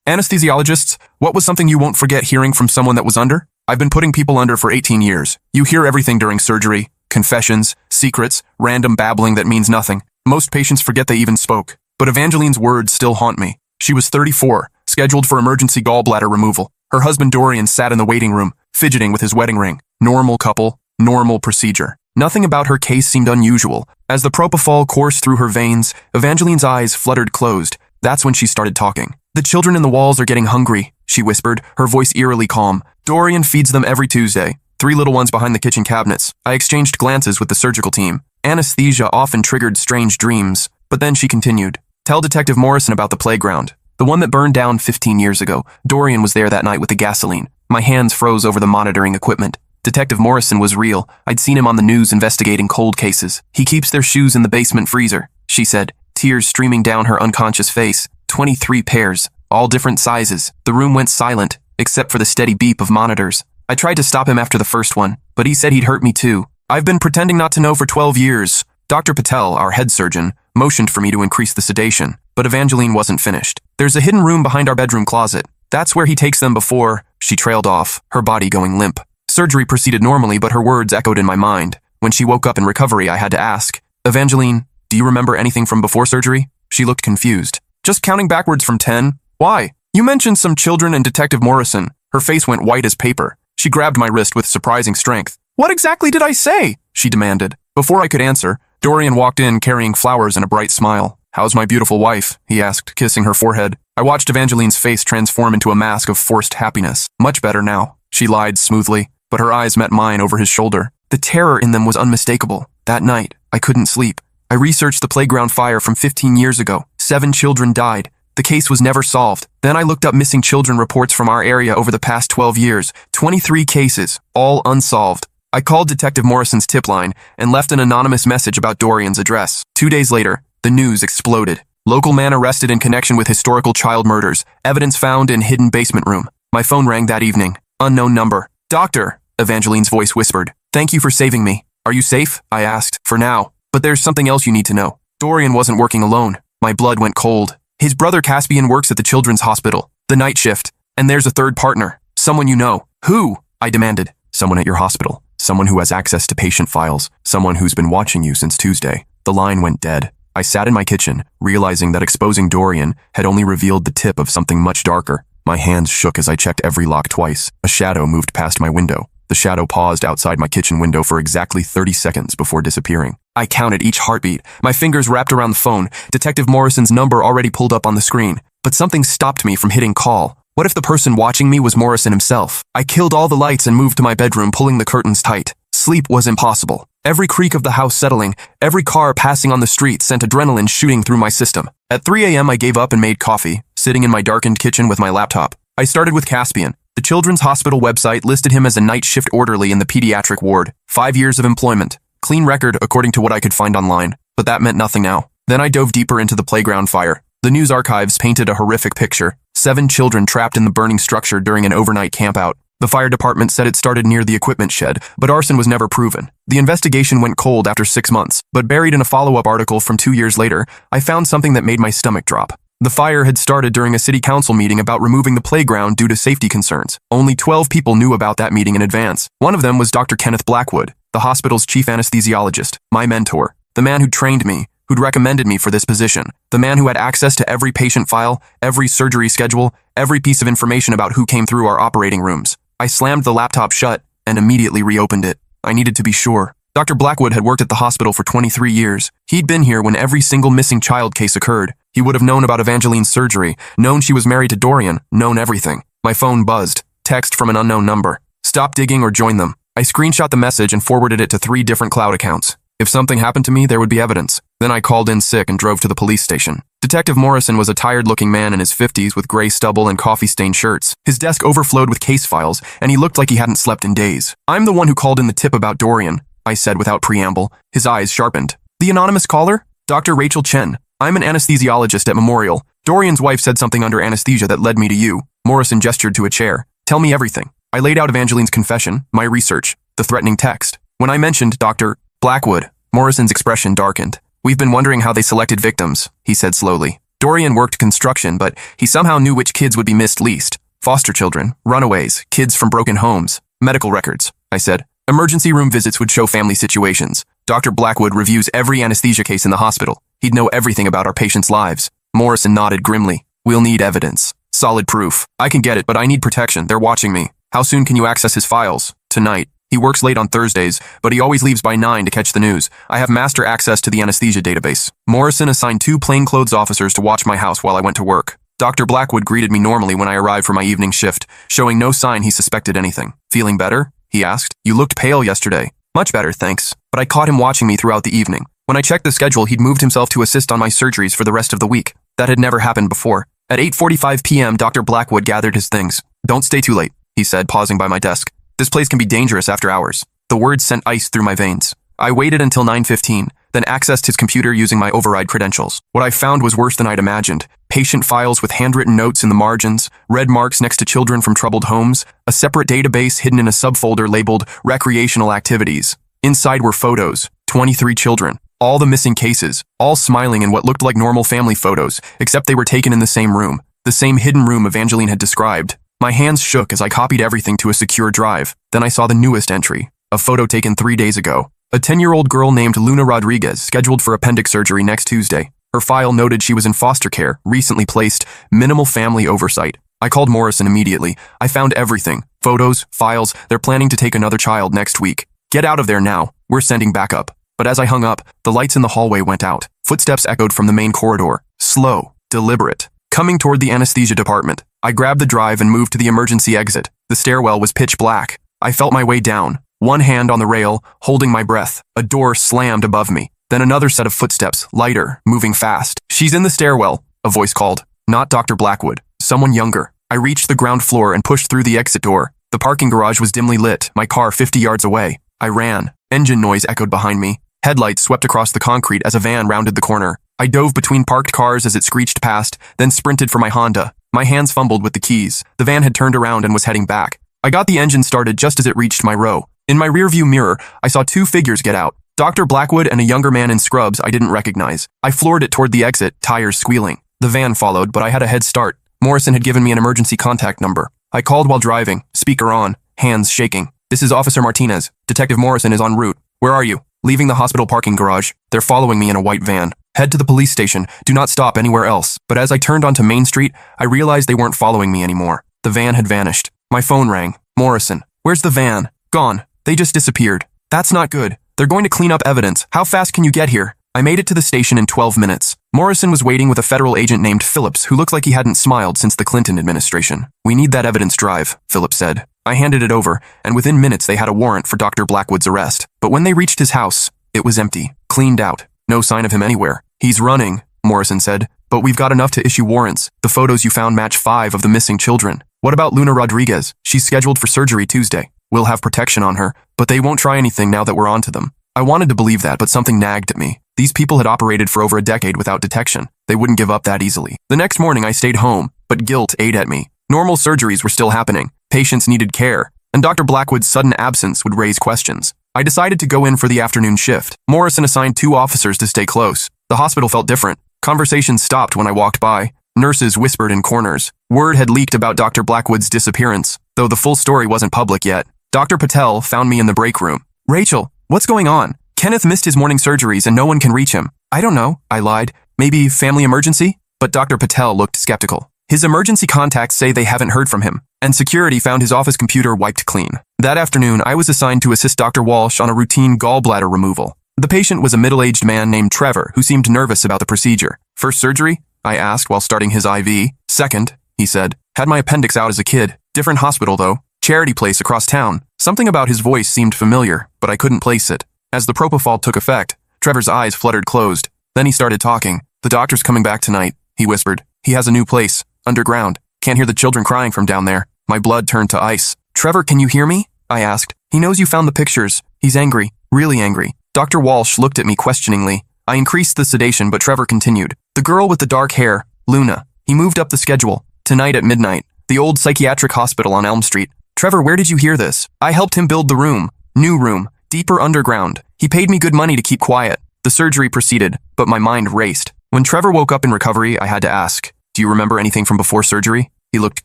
Anesthesiologists, what was something you won't forget hearing from someone that was under? I've been putting people under for 18 years. You hear everything during surgery, confessions, secrets, random babbling that means nothing. Most patients forget they even spoke. But Evangeline's words still haunt me. She was 34, scheduled for emergency gallbladder removal. Her husband Dorian sat in the waiting room, fidgeting with his wedding ring. Normal couple, normal procedure. Nothing about her case seemed unusual. As the propofol coursed through her veins, Evangeline's eyes fluttered closed. That's when she started talking. "The children in the walls are getting hungry," she whispered, her voice eerily calm. "Dorian feeds them every Tuesday. 3 little ones behind the kitchen cabinets." I exchanged glances with the surgical team. Anesthesia often triggered strange dreams, but then she continued. "Tell Detective Morrison about the playground. The one that burned down 15 years ago. Dorian was there that night with the gasoline." My hands froze over the monitoring equipment. Detective Morrison was real. I'd seen him on the news investigating cold cases. "He keeps their shoes in the basement freezer," she said, tears streaming down her unconscious face. 23 pairs, all different sizes. The room went silent, except for the steady beep of monitors. I tried to stop him after the first one, but he said he'd hurt me too. "I've been pretending not to know for 12 years. Dr. Patel, our head surgeon, motioned for me to increase the sedation, but Evangeline wasn't finished. "There's a hidden room behind our bedroom closet. That's where he takes them before," she trailed off, her body going limp. Surgery proceeded normally, but her words echoed in my mind. When she woke up in recovery, I had to ask, "Evangeline, do you remember anything from before surgery?" She looked confused. "Just counting backwards from 10. Why? You mentioned some children and Detective Morrison." Her face went white as paper. She grabbed my wrist with surprising strength. "What exactly did I say?" she demanded. Before I could answer, Dorian walked in carrying flowers and a bright smile. "How's my beautiful wife?" he asked, kissing her forehead. I watched Evangeline's face transform into a mask of forced happiness. "Much better now," she lied smoothly, but her eyes met mine over his shoulder. The terror in them was unmistakable. That night, I couldn't sleep. I researched the playground fire from 15 years ago. 7 children died. The case was never solved. Then I looked up missing children reports from our area over the past 12 years. 23 cases, all unsolved. I called Detective Morrison's tip line and left an anonymous message about Dorian's address. 2 days later, the news exploded. Local man arrested in connection with historical child murders. Evidence found in hidden basement room. My phone rang that evening. Unknown number. "Doctor," Evangeline's voice whispered. "Thank you for saving me." "Are you safe?" I asked. "For now. But there's something else you need to know. Dorian wasn't working alone." My blood went cold. "His brother Caspian works at the children's hospital, the night shift, and there's a third partner. Someone you know." "Who?" I demanded. "Someone at your hospital. Someone who has access to patient files. Someone who's been watching you since Tuesday." The line went dead. I sat in my kitchen, realizing that exposing Dorian had only revealed the tip of something much darker. My hands shook as I checked every lock twice. A shadow moved past my window. The shadow paused outside my kitchen window for exactly 30 seconds before disappearing. I counted each heartbeat, my fingers wrapped around the phone, Detective Morrison's number already pulled up on the screen. But something stopped me from hitting call. What if the person watching me was Morrison himself? I killed all the lights and moved to my bedroom, pulling the curtains tight. Sleep was impossible. Every creak of the house settling, every car passing on the street sent adrenaline shooting through my system. At 3 a.m. I gave up and made coffee, sitting in my darkened kitchen with my laptop. I started with Caspian. The Children's Hospital website listed him as a night shift orderly in the pediatric ward. 5 years of employment. Clean record according to what I could find online. But that meant nothing now. Then I dove deeper into the playground fire. The news archives painted a horrific picture. 7 children trapped in the burning structure during an overnight campout. The fire department said it started near the equipment shed, but arson was never proven. The investigation went cold after 6 months, but buried in a follow-up article from 2 years later, I found something that made my stomach drop. The fire had started during a city council meeting about removing the playground due to safety concerns. Only 12 people knew about that meeting in advance. One of them was Dr. Kenneth Blackwood, the hospital's chief anesthesiologist, my mentor, the man who trained me, who'd recommended me for this position, the man who had access to every patient file, every surgery schedule, every piece of information about who came through our operating rooms. I slammed the laptop shut and immediately reopened it. I needed to be sure. Dr. Blackwood had worked at the hospital for 23 years. He'd been here when every single missing child case occurred. He would have known about Evangeline's surgery, known she was married to Dorian, known everything. My phone buzzed. Text from an unknown number. "Stop digging or join them." I screenshot the message and forwarded it to 3 different cloud accounts. If something happened to me, there would be evidence. Then I called in sick and drove to the police station. Detective Morrison was a tired-looking man in his 50s with gray stubble and coffee-stained shirts. His desk overflowed with case files, and he looked like he hadn't slept in days. "I'm the one who called in the tip about Dorian," I said without preamble. His eyes sharpened. "The anonymous caller? Dr. Rachel Chen. I'm an anesthesiologist at Memorial. Dorian's wife said something under anesthesia that led me to you." Morrison gestured to a chair. "Tell me everything." I laid out Evangeline's confession, my research, the threatening text. When I mentioned Dr. Blackwood, Morrison's expression darkened. "We've been wondering how they selected victims," he said slowly. Dorian worked construction, but he somehow knew which kids would be missed least. Foster children, runaways, kids from broken homes, medical records, I said. Emergency room visits would show family situations. Dr. Blackwood reviews every anesthesia case in the hospital. He'd know everything about our patients' lives. Morrison nodded grimly. We'll need evidence. Solid proof. I can get it, but I need protection. They're watching me. How soon can you access his files? Tonight. He works late on Thursdays, but he always leaves by 9 to catch the news. I have master access to the anesthesia database. Morrison assigned 2 plainclothes officers to watch my house while I went to work. Dr. Blackwood greeted me normally when I arrived for my evening shift, showing no sign he suspected anything. Feeling better? He asked. You looked pale yesterday. Much better, thanks. But I caught him watching me throughout the evening. When I checked the schedule, he'd moved himself to assist on my surgeries for the rest of the week. That had never happened before. At 8:45 p.m., Dr. Blackwood gathered his things. Don't stay too late, he said, pausing by my desk. This place can be dangerous after hours. The words sent ice through my veins. I waited until 9:15, then accessed his computer using my override credentials. What I found was worse than I'd imagined. Patient files with handwritten notes in the margins, red marks next to children from troubled homes, a separate database hidden in a subfolder labeled recreational activities. Inside were photos, 23 children, all the missing cases, all smiling in what looked like normal family photos, except they were taken in the same room, the same hidden room Evangeline had described. My hands shook as I copied everything to a secure drive. Then I saw the newest entry, a photo taken 3 days ago. A 10-year-old girl named Luna Rodriguez, scheduled for appendix surgery next Tuesday. Her file noted she was in foster care, recently placed, minimal family oversight. I called Morrison immediately. I found everything. Photos, files, they're planning to take another child next week. Get out of there now. We're sending backup. But as I hung up, the lights in the hallway went out. Footsteps echoed from the main corridor. Slow, deliberate. Coming toward the anesthesia department. I grabbed the drive and moved to the emergency exit. The stairwell was pitch black. I felt my way down. One hand on the rail, holding my breath. A door slammed above me. Then another set of footsteps, lighter, moving fast. She's in the stairwell, a voice called. Not Dr. Blackwood. Someone younger. I reached the ground floor and pushed through the exit door. The parking garage was dimly lit, my car 50 yards away. I ran. Engine noise echoed behind me. Headlights swept across the concrete as a van rounded the corner. I dove between parked cars as it screeched past, then sprinted for my Honda. My hands fumbled with the keys. The van had turned around and was heading back. I got the engine started just as it reached my row. In my rearview mirror, I saw 2 figures get out. Dr. Blackwood and a younger man in scrubs I didn't recognize. I floored it toward the exit, tires squealing. The van followed, but I had a head start. Morrison had given me an emergency contact number. I called while driving, speaker on, hands shaking. This is Officer Martinez. Detective Morrison is en route. Where are you? Leaving the hospital parking garage. They're following me in a white van. Head to the police station. Do not stop anywhere else. But as I turned onto Main Street, I realized they weren't following me anymore. The van had vanished. My phone rang. Morrison. Where's the van? Gone. They just disappeared. That's not good. They're going to clean up evidence. How fast can you get here? I made it to the station in 12 minutes. Morrison was waiting with a federal agent named Phillips, who looked like he hadn't smiled since the Clinton administration. We need that evidence drive, Phillips said. I handed it over, and within minutes they had a warrant for Dr. Blackwood's arrest. But when they reached his house, it was empty, cleaned out. No sign of him anywhere. He's running, Morrison said. But we've got enough to issue warrants. The photos you found match 5 of the missing children. What about Luna Rodriguez? She's scheduled for surgery Tuesday. We'll have protection on her, but they won't try anything now that we're onto them. I wanted to believe that, but something nagged at me. These people had operated for over a decade without detection. They wouldn't give up that easily. The next morning I stayed home, but guilt ate at me. Normal surgeries were still happening. Patients needed care, and Dr. Blackwood's sudden absence would raise questions. I decided to go in for the afternoon shift. Morrison assigned 2 officers to stay close. The hospital felt different. Conversations stopped when I walked by. Nurses whispered in corners. Word had leaked about Dr. Blackwood's disappearance, though the full story wasn't public yet. Dr. Patel found me in the break room. Rachel, what's going on? Kenneth missed his morning surgeries and no one can reach him. I don't know, I lied. Maybe family emergency? But Dr. Patel looked skeptical. His emergency contacts say they haven't heard from him, and security found his office computer wiped clean. That afternoon, I was assigned to assist Dr. Walsh on a routine gallbladder removal. The patient was a middle-aged man named Trevor who seemed nervous about the procedure. First surgery? I asked while starting his IV. Second, he said. Had my appendix out as a kid. Different hospital, though. Charity place across town. Something about his voice seemed familiar, but I couldn't place it. As the propofol took effect, Trevor's eyes fluttered closed. Then he started talking. The doctor's coming back tonight, he whispered. He has a new place, underground. Can't hear the children crying from down there. My blood turned to ice. Trevor, can you hear me? I asked. He knows you found the pictures. He's angry, really angry. Dr. Walsh looked at me questioningly. I increased the sedation, but Trevor continued. The girl with the dark hair, Luna. He moved up the schedule. Tonight at midnight. The old psychiatric hospital on Elm Street. Trevor, where did you hear this? I helped him build the room. New room. Deeper underground. He paid me good money to keep quiet. The surgery proceeded, but my mind raced. When Trevor woke up in recovery, I had to ask, "Do you remember anything from before surgery?" He looked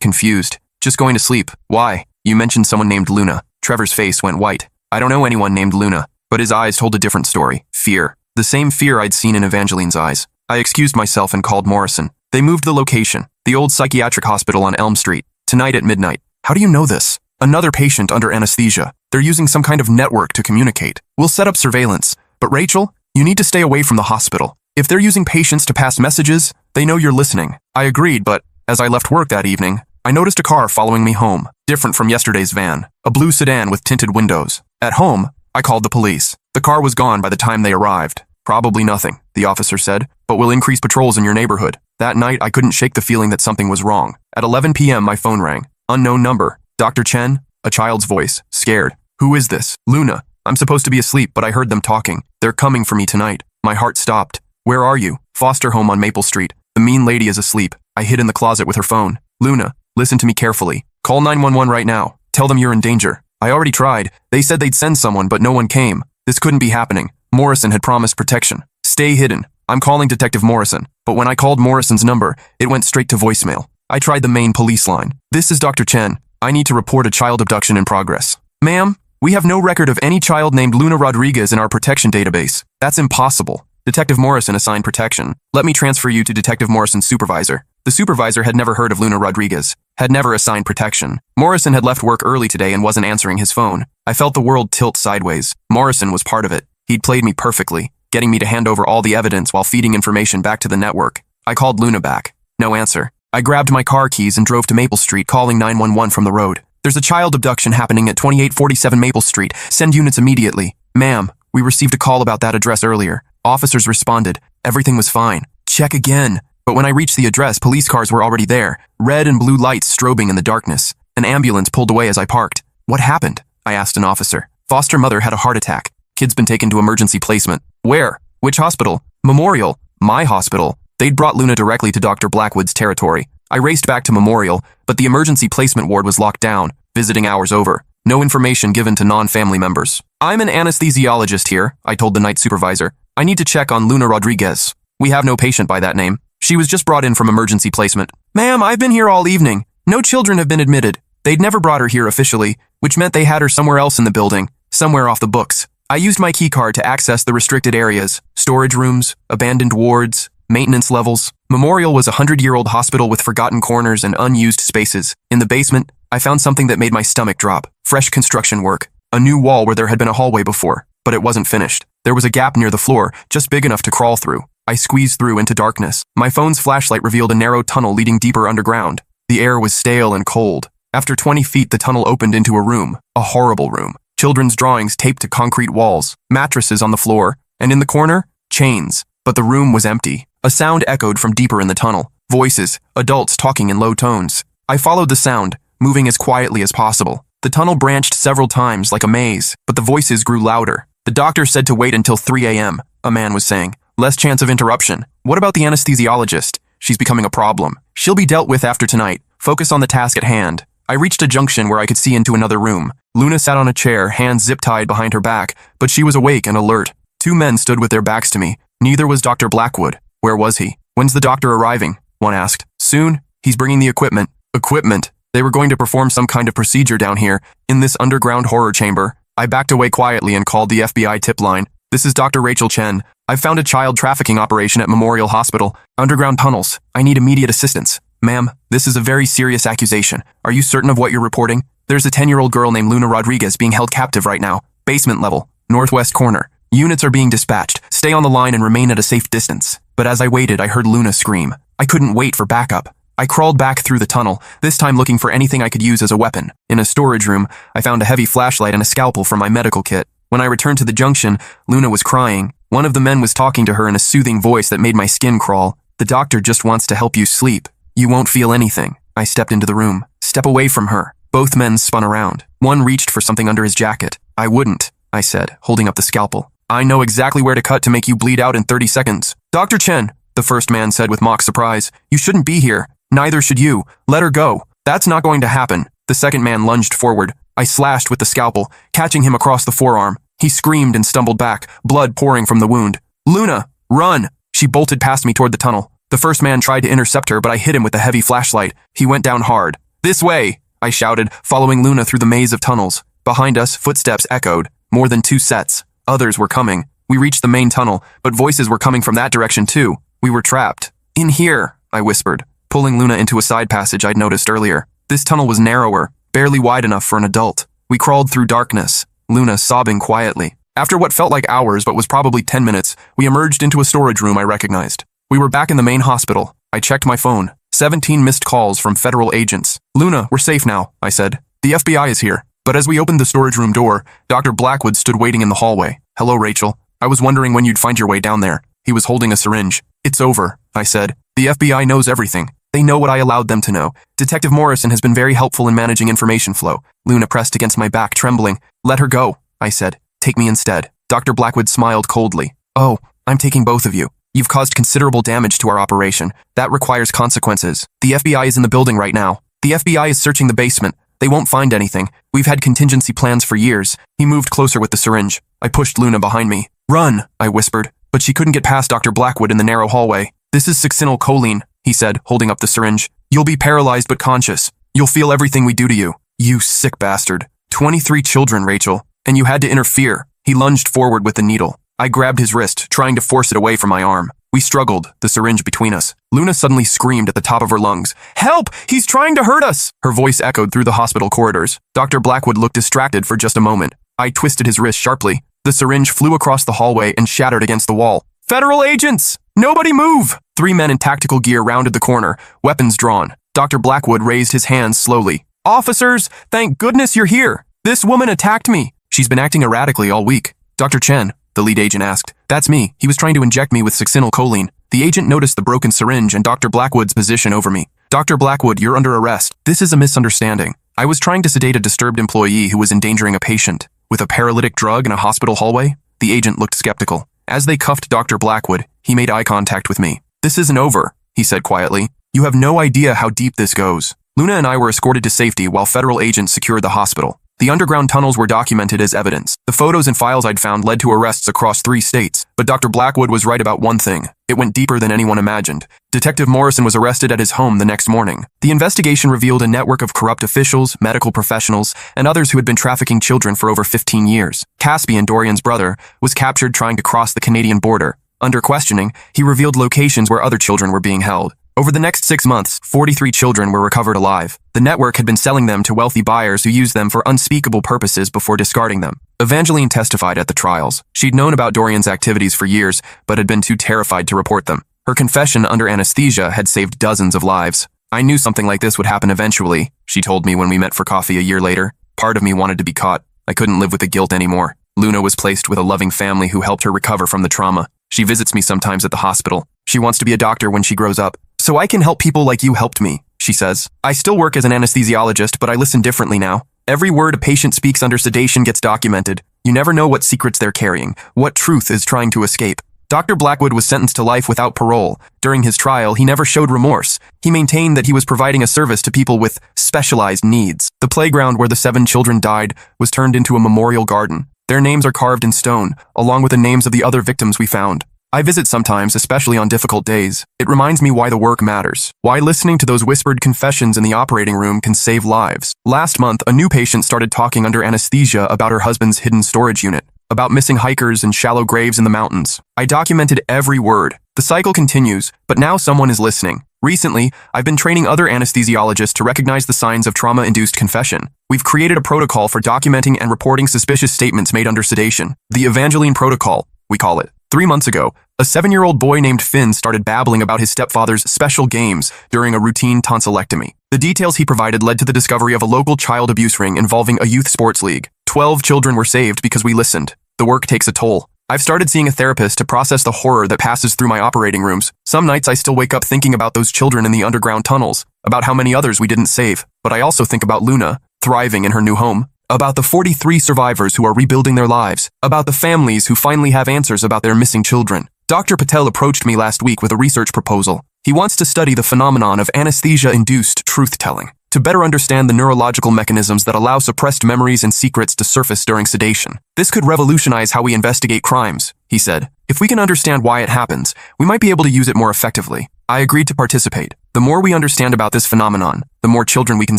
confused. "Just going to sleep." "Why?" "You mentioned someone named Luna." Trevor's face went white. "I don't know anyone named Luna." But his eyes told a different story. Fear. The same fear I'd seen in Evangeline's eyes. I excused myself and called Morrison. They moved the location, the old psychiatric hospital on Elm Street, tonight at midnight. "How do you know this?" "Another patient under anesthesia. They're using some kind of network to communicate. We'll set up surveillance. But Rachel, you need to stay away from the hospital. If they're using patients to pass messages, they know you're listening." I agreed, but as I left work that evening, I noticed a car following me home, different from yesterday's van, a blue sedan with tinted windows. At home, I called the police. The car was gone by the time they arrived. "Probably nothing," the officer said, "but we'll increase patrols in your neighborhood." That night, I couldn't shake the feeling that something was wrong. At 11 p.m., my phone rang. Unknown number. "Dr. Chen?" A child's voice. Scared. "Who is this?" "Luna." "I'm supposed to be asleep, but I heard them talking. They're coming for me tonight." My heart stopped. "Where are you?" "Foster home on Maple Street. The mean lady is asleep." I hid in the closet with her phone. "Luna, listen to me carefully. Call 911 right now. Tell them you're in danger." I already tried. They said they'd send someone, but no one came. This couldn't be happening. Morrison had promised protection. "Stay hidden. I'm calling Detective Morrison." But when I called Morrison's number, it went straight to voicemail. I tried the main police line. "This is Dr. Chen. I need to report a child abduction in progress." "Ma'am, we have no record of any child named Luna Rodriguez in our protection database." "That's impossible." Detective Morrison assigned protection. "Let me transfer you to Detective Morrison's supervisor." The supervisor had never heard of Luna Rodriguez, had never assigned protection. Morrison had left work early today and wasn't answering his phone. I felt the world tilt sideways. Morrison was part of it. He'd played me perfectly, getting me to hand over all the evidence while feeding information back to the network. I called Luna back. No answer. I grabbed my car keys and drove to Maple Street, calling 911 from the road. "There's a child abduction happening at 2847 Maple Street. Send units immediately." "Ma'am, we received a call about that address earlier." Officers responded. Everything was fine. "Check again." But when I reached the address, police cars were already there, red and blue lights strobing in the darkness. An ambulance pulled away as I parked. "What happened?" I asked an officer. "Foster mother had a heart attack. Kid's been taken to emergency placement." "Where? Which hospital?" "Memorial." "My hospital." They'd brought Luna directly to Dr. Blackwood's territory. I raced back to Memorial, but the emergency placement ward was locked down. Visiting hours over. No information given to non-family members. "I'm an anesthesiologist here," I told the night supervisor. "I need to check on Luna Rodriguez." "We have no patient by that name. She was just brought in from emergency placement." "Ma'am, I've been here all evening. No children have been admitted." They'd never brought her here officially, which meant they had her somewhere else in the building, somewhere off the books. I used my keycard to access the restricted areas, storage rooms, abandoned wards, maintenance levels. Memorial was a 100-year-old hospital with forgotten corners and unused spaces. In the basement, I found something that made my stomach drop. Fresh construction work. A new wall where there had been a hallway before, but it wasn't finished. There was a gap near the floor, just big enough to crawl through. I squeezed through into darkness. My phone's flashlight revealed a narrow tunnel leading deeper underground. The air was stale and cold. After 20 feet, the tunnel opened into a room. A horrible room. Children's drawings taped to concrete walls, mattresses on the floor, and in the corner, chains. But the room was empty. A sound echoed from deeper in the tunnel. Voices, adults talking in low tones. I followed the sound, moving as quietly as possible. The tunnel branched several times like a maze, but the voices grew louder. "The doctor said to wait until 3 a.m., a man was saying. "Less chance of interruption." "What about the anesthesiologist?" "She's becoming a problem. She'll be dealt with after tonight. Focus on the task at hand." I reached a junction where I could see into another room. Luna sat on a chair, hands zip-tied behind her back, but she was awake and alert. Two men stood with their backs to me. Neither was Dr. Blackwood. Where was he? "When's the doctor arriving?" one asked. "Soon. He's bringing the equipment." Equipment? They were going to perform some kind of procedure down here, in this underground horror chamber. I backed away quietly and called the FBI tip line. "This is Dr. Rachel Chen. I've found a child trafficking operation at Memorial Hospital. Underground tunnels. I need immediate assistance." "Ma'am, this is a very serious accusation. Are you certain of what you're reporting?" "There's a 10-year-old girl named Luna Rodriguez being held captive right now. Basement level. Northwest corner. Units are being dispatched. Stay on the line and remain at a safe distance." But as I waited, I heard Luna scream. I couldn't wait for backup. I crawled back through the tunnel, this time looking for anything I could use as a weapon. In a storage room, I found a heavy flashlight and a scalpel from my medical kit. When I returned to the junction, Luna was crying. One of the men was talking to her in a soothing voice that made my skin crawl. "The doctor just wants to help you sleep. You won't feel anything." I stepped into the room. "Step away from her." Both men spun around. One reached for something under his jacket. "I wouldn't," I said, holding up the scalpel. "I know exactly where to cut to make you bleed out in 30 seconds. "Dr. Chen," the first man said with mock surprise, "you shouldn't be here. Neither should you. Let her go." "That's not going to happen." The second man lunged forward. I slashed with the scalpel, catching him across the forearm. He screamed and stumbled back, blood pouring from the wound. "Luna, run!" She bolted past me toward the tunnel. The first man tried to intercept her, but I hit him with a heavy flashlight. He went down hard. "This way!" I shouted, following Luna through the maze of tunnels. Behind us, footsteps echoed. More than 2 sets. Others were coming. We reached the main tunnel, but voices were coming from that direction too. We were trapped. "In here," I whispered, pulling Luna into a side passage I'd noticed earlier. This tunnel was narrower, barely wide enough for an adult. We crawled through darkness, Luna sobbing quietly. After what felt like hours but was probably 10 minutes, we emerged into a storage room I recognized. We were back in the main hospital. I checked my phone. 17 missed calls from federal agents. "Luna, we're safe now," I said. "The FBI is here." But as we opened the storage room door, Dr. Blackwood stood waiting in the hallway. "Hello, Rachel. I was wondering when you'd find your way down there." He was holding a syringe. "It's over," I said. "The FBI knows everything. They know what I allowed them to know. Detective Morrison has been very helpful in managing information flow." Luna pressed against my back, trembling. "Let her go," I said. "Take me instead." Dr. Blackwood smiled coldly. "Oh, I'm taking both of you. You've caused considerable damage to our operation. That requires consequences. The FBI is in the building right now. The FBI is searching the basement. They won't find anything. We've had contingency plans for years." He moved closer with the syringe. I pushed Luna behind me. "Run," I whispered, but she couldn't get past Dr. Blackwood in the narrow hallway. "This is succinylcholine," he said, holding up the syringe. "You'll be paralyzed but conscious. You'll feel everything we do to you." "You sick bastard. 23 children, Rachel. And you had to interfere." He lunged forward with the needle. I grabbed his wrist, trying to force it away from my arm. We struggled, the syringe between us. Luna suddenly screamed at the top of her lungs. "Help! He's trying to hurt us!" Her voice echoed through the hospital corridors. Dr. Blackwood looked distracted for just a moment. I twisted his wrist sharply. The syringe flew across the hallway and shattered against the wall. "Federal agents! Nobody move!" 3 men in tactical gear rounded the corner, weapons drawn. Dr. Blackwood raised his hands slowly. "Officers, thank goodness you're here. This woman attacked me." "She's been acting erratically all week." "Dr. Chen," the lead agent asked. "That's me. He was trying to inject me with succinylcholine." The agent noticed the broken syringe and Dr. Blackwood's position over me. "Dr. Blackwood, you're under arrest. This is a misunderstanding. I was trying to sedate a disturbed employee who was endangering a patient. With a paralytic drug in a hospital hallway?" The agent looked skeptical. As they cuffed Dr. Blackwood, he made eye contact with me. "This isn't over," he said quietly. "You have no idea how deep this goes." Luna and I were escorted to safety while federal agents secured the hospital. The underground tunnels were documented as evidence. The photos and files I'd found led to arrests across 3 states. But Dr. Blackwood was right about one thing. It went deeper than anyone imagined. Detective Morrison was arrested at his home the next morning. The investigation revealed a network of corrupt officials, medical professionals, and others who had been trafficking children for over 15 years. Caspian, Dorian's brother, was captured trying to cross the Canadian border. Under questioning, he revealed locations where other children were being held. Over the next 6 months, 43 children were recovered alive. The network had been selling them to wealthy buyers who used them for unspeakable purposes before discarding them. Evangeline testified at the trials. She'd known about Dorian's activities for years, but had been too terrified to report them. Her confession under anesthesia had saved dozens of lives. "I knew something like this would happen eventually," she told me when we met for coffee a year later. "Part of me wanted to be caught. I couldn't live with the guilt anymore." Luna was placed with a loving family who helped her recover from the trauma. She visits me sometimes at the hospital. She wants to be a doctor when she grows up. "So I can help people like you helped me," she says. "I still work as an anesthesiologist, but I listen differently now. Every word a patient speaks under sedation gets documented. You never know what secrets they're carrying, what truth is trying to escape." Dr. Blackwood was sentenced to life without parole. During his trial, he never showed remorse. He maintained that he was providing a service to people with specialized needs. The playground where the 7 children died was turned into a memorial garden. Their names are carved in stone, along with the names of the other victims we found. I visit sometimes, especially on difficult days. It reminds me why the work matters, why listening to those whispered confessions in the operating room can save lives. Last month, a new patient started talking under anesthesia about her husband's hidden storage unit, about missing hikers and shallow graves in the mountains. I documented every word. The cycle continues, but now someone is listening. Recently, I've been training other anesthesiologists to recognize the signs of trauma-induced confession. We've created a protocol for documenting and reporting suspicious statements made under sedation. The Evangeline Protocol, we call it. 3 months ago, a 7-year-old boy named Finn started babbling about his stepfather's special games during a routine tonsillectomy. The details he provided led to the discovery of a local child abuse ring involving a youth sports league. 12 children were saved because we listened. The work takes a toll. I've started seeing a therapist to process the horror that passes through my operating rooms. Some nights I still wake up thinking about those children in the underground tunnels, about how many others we didn't save. But I also think about Luna, thriving in her new home. About the 43 survivors who are rebuilding their lives. About the families who finally have answers about their missing children. Dr. Patel approached me last week with a research proposal. He wants to study the phenomenon of anesthesia-induced truth-telling, to better understand the neurological mechanisms that allow suppressed memories and secrets to surface during sedation. "This could revolutionize how we investigate crimes," he said. If we can understand why it happens, we might be able to use it more effectively. I agreed to participate. The more we understand about this phenomenon, the more children we can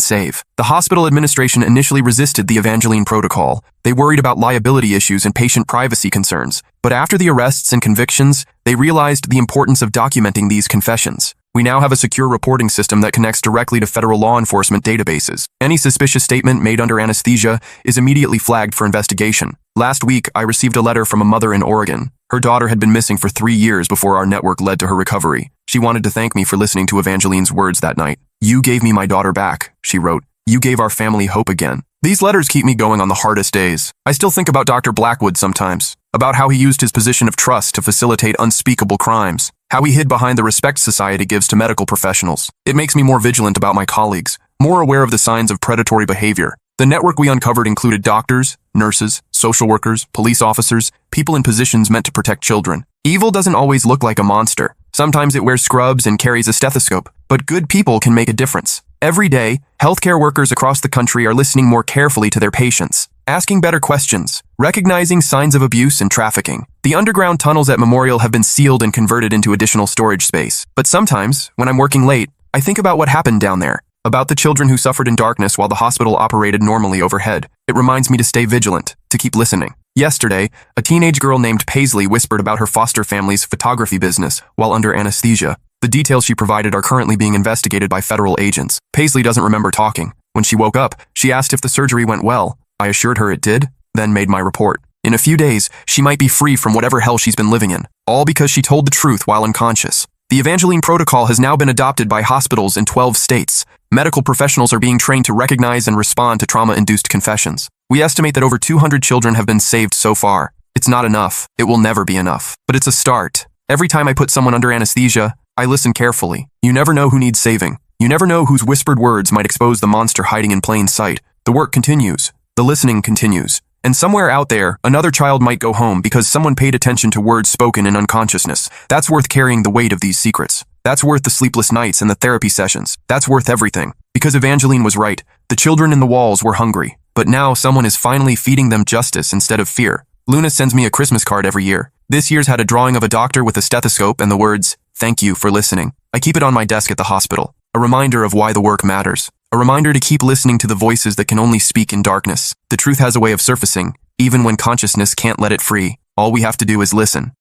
save. The hospital administration initially resisted the Evangeline protocol. They worried about liability issues and patient privacy concerns. But after the arrests and convictions, they realized the importance of documenting these confessions. We now have a secure reporting system that connects directly to federal law enforcement databases. Any suspicious statement made under anesthesia is immediately flagged for investigation. Last week, I received a letter from a mother in Oregon. Her daughter had been missing for 3 years before our network led to her recovery. She wanted to thank me for listening to Evangeline's words that night. "You gave me my daughter back," she wrote. "You gave our family hope again." These letters keep me going on the hardest days. I still think about Dr. Blackwood sometimes, about how he used his position of trust to facilitate unspeakable crimes, how he hid behind the respect society gives to medical professionals. It makes me more vigilant about my colleagues, more aware of the signs of predatory behavior. The network we uncovered included doctors, nurses, social workers, police officers, people in positions meant to protect children. Evil doesn't always look like a monster. Sometimes it wears scrubs and carries a stethoscope, but good people can make a difference. Every day, healthcare workers across the country are listening more carefully to their patients, asking better questions, recognizing signs of abuse and trafficking. The underground tunnels at Memorial have been sealed and converted into additional storage space. But sometimes, when I'm working late, I think about what happened down there, about the children who suffered in darkness while the hospital operated normally overhead. It reminds me to stay vigilant, to keep listening. Yesterday, a teenage girl named Paisley whispered about her foster family's photography business while under anesthesia. The details she provided are currently being investigated by federal agents. Paisley doesn't remember talking. When she woke up, she asked if the surgery went well. I assured her it did, then made my report. In a few days, she might be free from whatever hell she's been living in, all because she told the truth while unconscious. The Evangeline protocol has now been adopted by hospitals in 12 states. Medical professionals are being trained to recognize and respond to trauma-induced confessions. We estimate that over 200 children have been saved so far. It's not enough. It will never be enough. But it's a start. Every time I put someone under anesthesia, I listen carefully. You never know who needs saving. You never know whose whispered words might expose the monster hiding in plain sight. The work continues. The listening continues. And somewhere out there, another child might go home because someone paid attention to words spoken in unconsciousness. That's worth carrying the weight of these secrets. That's worth the sleepless nights and the therapy sessions. That's worth everything. Because Evangeline was right. The children in the walls were hungry. But now someone is finally feeding them justice instead of fear. Luna sends me a Christmas card every year. This year's had a drawing of a doctor with a stethoscope and the words, "Thank you for listening." I keep it on my desk at the hospital. A reminder of why the work matters. A reminder to keep listening to the voices that can only speak in darkness. The truth has a way of surfacing, even when consciousness can't let it free. All we have to do is listen.